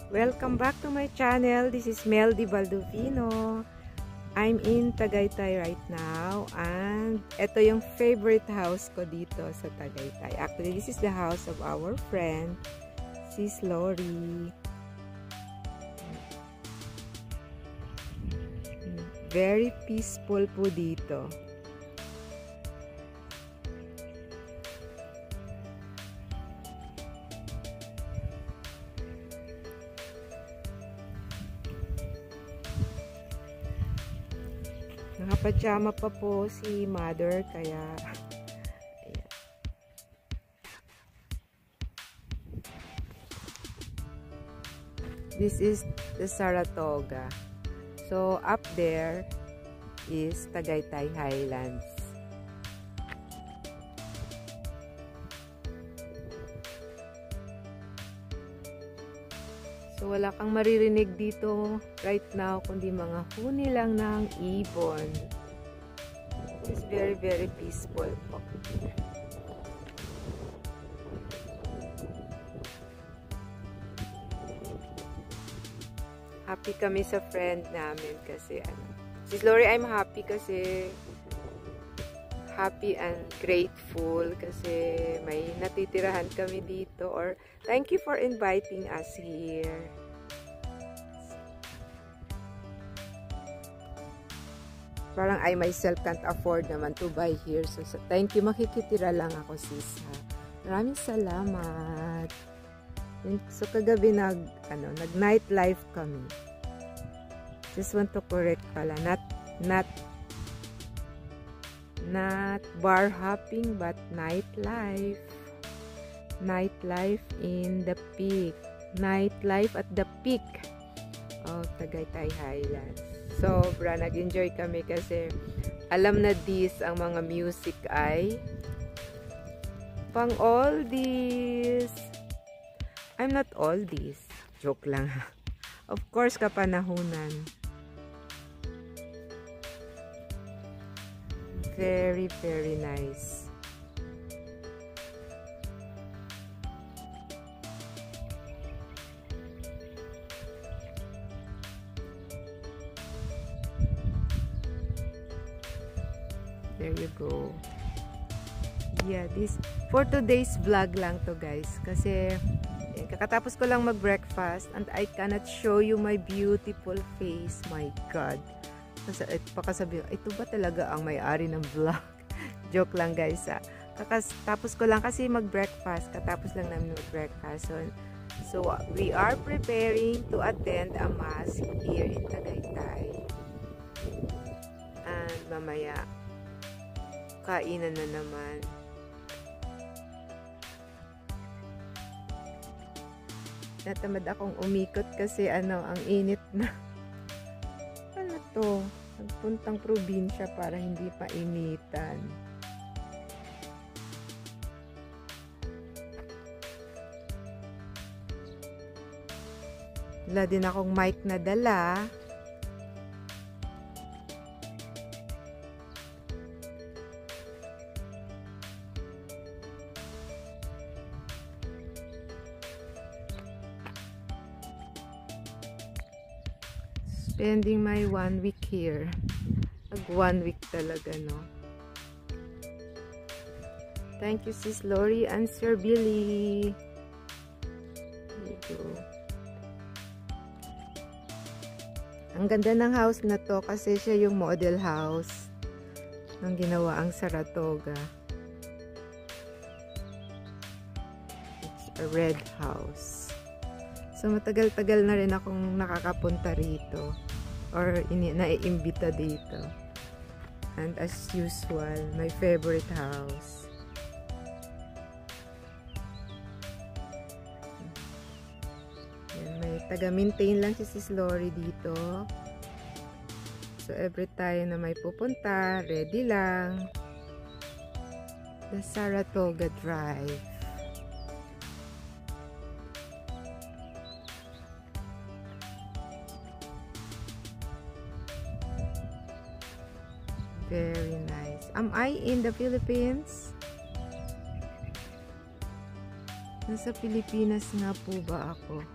Welcome back to my channel. This is Meldy Baldovino. I'm in Tagaytay right now and ito yung favorite house ko dito sa Tagaytay. Actually, this is the house of our friend, Sis Lori. Very peaceful po dito. Nakapajama pa po si mother, kaya ayan. This is the Saratoga. So up there is Tagaytay Highlands. So wala kang maririnig dito right now kundi mga huni lang ng ibon. It's very peaceful po. Happy kami sa friend namin kasi Sis Lori, I'm happy kasi happy and grateful kasi may natitirahan kami dito, or thank you for inviting us here. Parang I myself can't afford naman to buy here, so thank you, makikitira lang ako sis ha. Maraming salamat. So kagabi nag nightlife kami. Just want to correct pala, not bar hopping but nightlife. Nightlife in the peak. Nightlife at the peak of Tagaytay Highlands. Sobra nag-enjoy kami kasi alam na this ang mga music ay pang oldies. I'm not oldies. Joke lang. Of course, kapanahunan. Very nice. There you go. Yeah, this for today's vlog lang to guys kasi kakatapos ko lang mag-breakfast and I cannot show you my beautiful face. My God. Pakasabi, ito ba talaga ang may-ari ng vlog? Joke lang guys ha. Tapos ko lang kasi mag-breakfast. Katapos lang namin mag-breakfast. So we are preparing to attend a mass here in Tagaytay. And mamaya, kainan na naman. Natamad akong umikot kasi ang init na. Ano to? Nagpuntang probinsya para hindi pa initan. Wala din akong mic na dala. Spending my 1 week here. 1 week talaga, no? Thank you, Sis Lori and Sir Billy. There you go. Ang ganda ng house na to kasi siya yung model house ng ginawa ang Saratoga. It's a red house. So matagal-tagal na rin akong nakakapunta rito. Or naiimbita dito. And as usual, my favorite house. Yan, may taga-maintain lang si Sis Lori dito. So every time na may pupunta, ready lang. The Saratoga Drive. Very nice. Am I in the Philippines? Nasa Pilipinas nga po ba ako?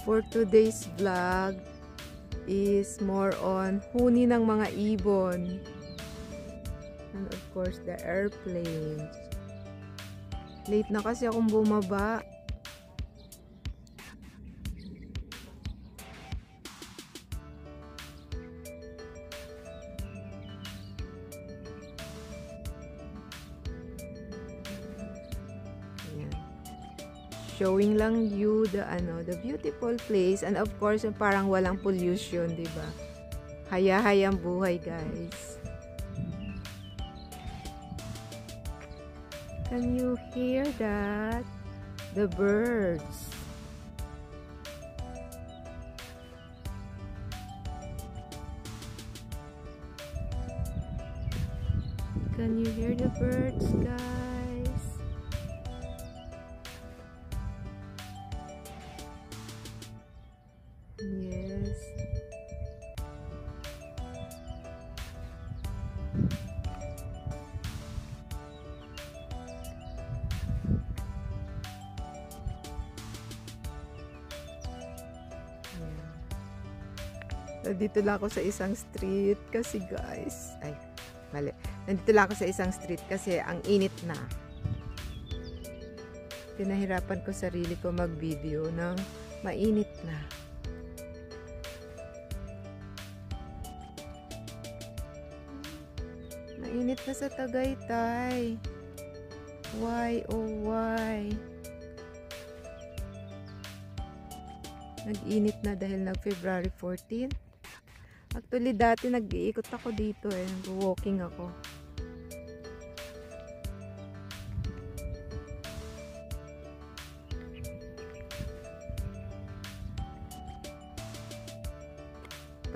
for today's vlog is more on huni ng mga ibon. And of course, the airplanes. Late na kasi akong bumaba. Showing lang you the beautiful place, and of course parang walang pollution, 'di ba? Haya-hayang buhay, guys. Can you hear that? The birds. Can you hear the birds, guys? Yes. Nandito lang ako sa isang street kasi guys, ay, mali. Nandito lang ako sa isang street kasi ang init na. Pinahirapan ko sarili ko mag-video ng mainit na. Mainit na sa Tagaytay. Why, oh why? Nag-init na dahil nag-February 14. Actually, dati nag-iikot ako dito eh. Nag-walking ako.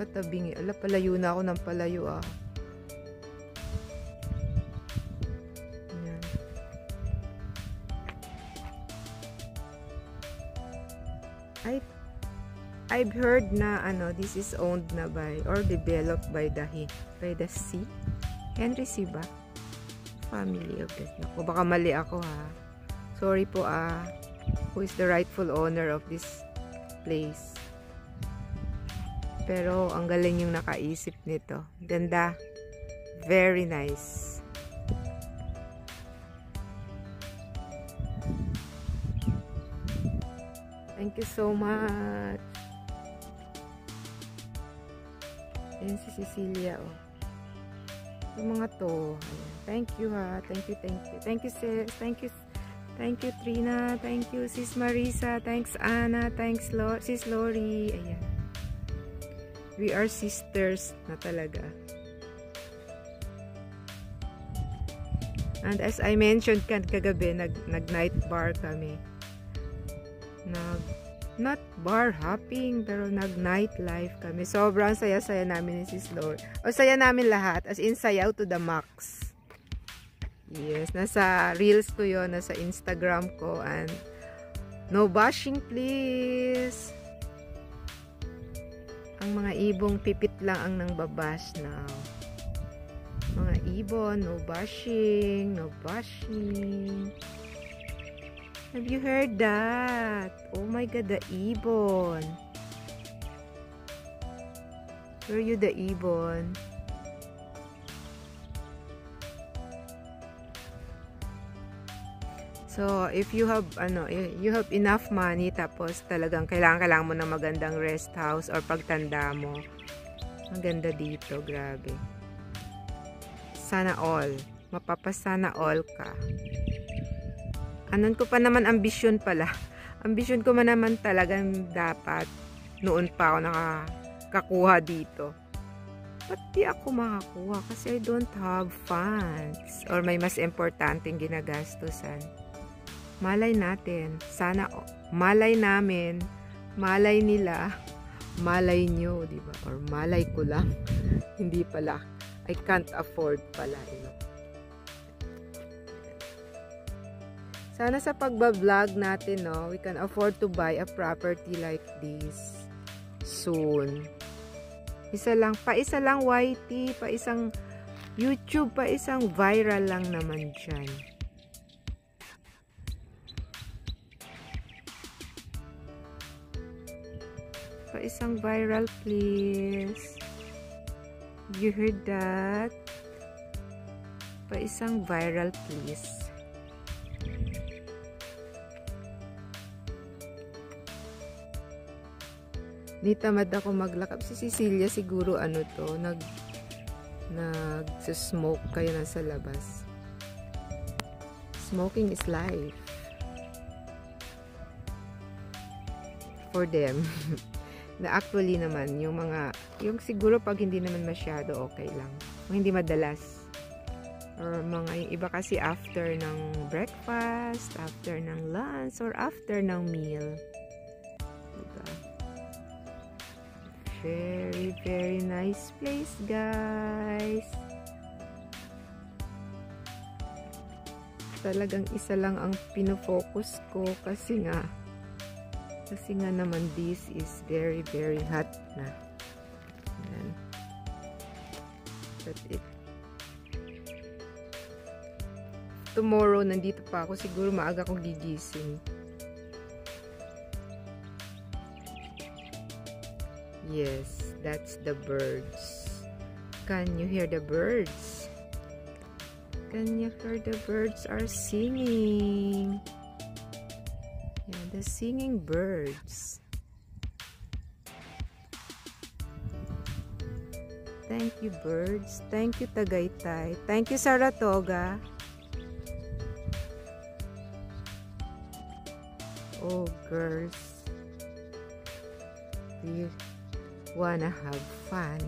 Patabingi. Ala, palayo na ako ng palayo ah. I've heard na this is owned na by or developed by the sea. Henry C. ba? Family of this. Naku, baka mali ako ha. Sorry po who is the rightful owner of this place. Pero ang galing yung nakaisip nito. Ganda. Very nice. Thank you so much. Ayan si Cecilia, oh. Yung mga to. Ayan. Thank you, ha. Thank you, thank you. Thank you, sis. Thank you. Thank you, Trina. Thank you, sis Marisa. Thanks, Anna. Thanks, sis Lori. Ayan. We are sisters na talaga. And as I mentioned kagabi, nag-night bar kami. Not bar hopping, pero nag-night life kami. Sobrang saya-saya namin ni Sis Lord. O saya namin lahat. As in, sayaw to the max. Yes, nasa reels ko yon, nasa Instagram ko. And no bashing, please. Ang mga ibong pipit lang ang nang babash now. Mga ibon, no bashing, no bashing. Have you heard that? Oh my God, the ibon. Where are you, the ibon? So, if you have, you have enough money, tapos talagang kailangan mo ng magandang rest house or pagtanda mo. Ang ganda dito, grabe. Sana all. Mapapasana all ka. Anon ko pa naman, ambisyon pala. Ambisyon ko man naman talagang dapat noon pa ako nakakakuha dito. Ba't di ako makakuha? Kasi I don't have funds. Or may mas importanteng ginagastusan. Malay natin. Sana, malay namin, malay nila, malay nyo, diba? Or malay ko lang. Hindi pala. I can't afford pala. Sana sa pagbablog natin, no, we can afford to buy a property like this soon. Isa lang YT, pa isang YouTube, pa isang viral lang naman dyan. isang viral, please. You heard that? Pa isang viral, please. Nitamad ako maglakap. Si Cecilia siguro ano to, nag-smoke kayo nasa labas. Smoking is life. For them. Na actually naman, yung siguro pag hindi naman masyado, okay lang. Kung hindi madalas. Or yung iba kasi after ng breakfast, after ng lunch, or after ng meal. Diba? Very, very nice place, guys. Talagang isa lang ang pinofocus ko kasi nga naman this is very, very hot na. Ayan. But tomorrow, nandito pa ako. Siguro maaga akong gigising. Yes, that's the birds. Can you hear the birds? Can you hear the birds are singing? Yeah, the singing birds. Thank you, birds. Thank you, Tagaytay. Thank you, Saratoga. Oh, girls. Do you wanna have fun?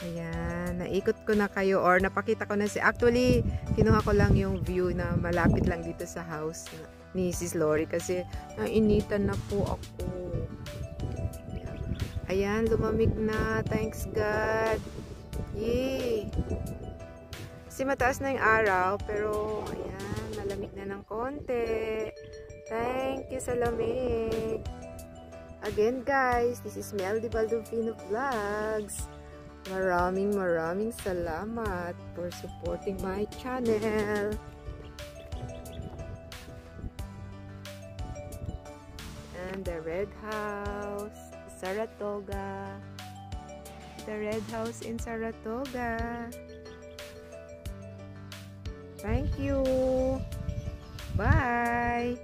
Ayan, naikot ko na kayo or napakita ko na actually, kinuha ko lang yung view na malapit lang dito sa house ni Sis Lori kasi nainitan na po ako. Ayan, lumamig na. Thanks God. Yay! Kasi mataas na yung araw pero ayan, malamig na ng konti. Thank you sa lamig. Again guys, this is Mel Di Baldovino Vlogs. Maraming salamat for supporting my channel. And the Red House, Saratoga. The Red House in Saratoga. Thank you. Bye.